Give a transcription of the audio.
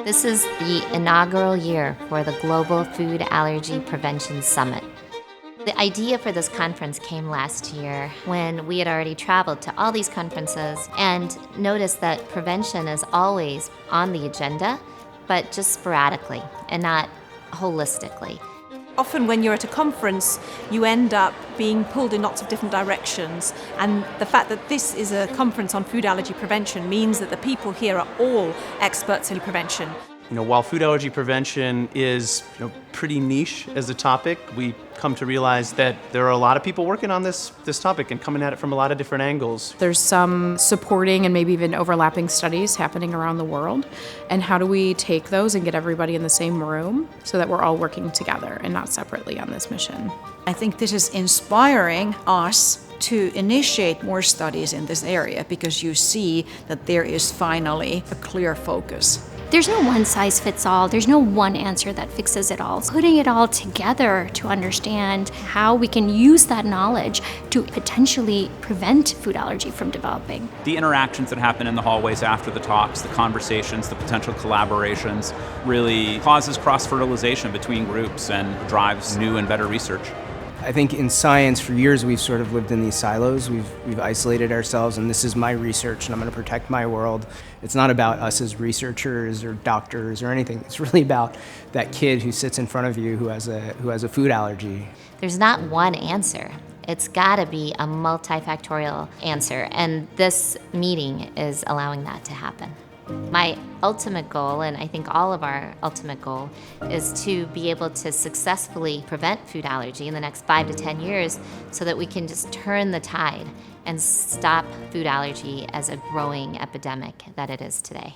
This is the inaugural year for the Global Food Allergy Prevention Summit. The idea for this conference came last year when we had already traveled to all these conferences and noticed that prevention is always on the agenda, but just sporadically and not holistically. Often when you're at a conference, you end up being pulled in lots of different directions, and the fact that this is a conference on food allergy prevention means that the people here are all experts in prevention. While food allergy prevention is pretty niche as a topic, we come to realize that there are a lot of people working on this topic and coming at it from a lot of different angles. There's some supporting and maybe even overlapping studies happening around the world. And how do we take those and get everybody in the same room so that we're all working together and not separately on this mission? I think this is inspiring us to initiate more studies in this area because you see that there is finally a clear focus. There's no one size fits all. There's no one answer that fixes it all. Putting it all together to understand how we can use that knowledge to potentially prevent food allergy from developing. The interactions that happen in the hallways after the talks, the conversations, the potential collaborations really causes cross-fertilization between groups and drives new and better research. I think in science, for years, we've sort of lived in these silos. We've isolated ourselves, and this is my research, and I'm going to protect my world. It's not about us as researchers or doctors or anything. It's really about that kid who sits in front of you who has a food allergy. There's not one answer. It's got to be a multifactorial answer, and this meeting is allowing that to happen. My ultimate goal, and I think all of our ultimate goal, is to be able to successfully prevent food allergy in the next 5 to 10 years so that we can just turn the tide and stop food allergy as a growing epidemic that it is today.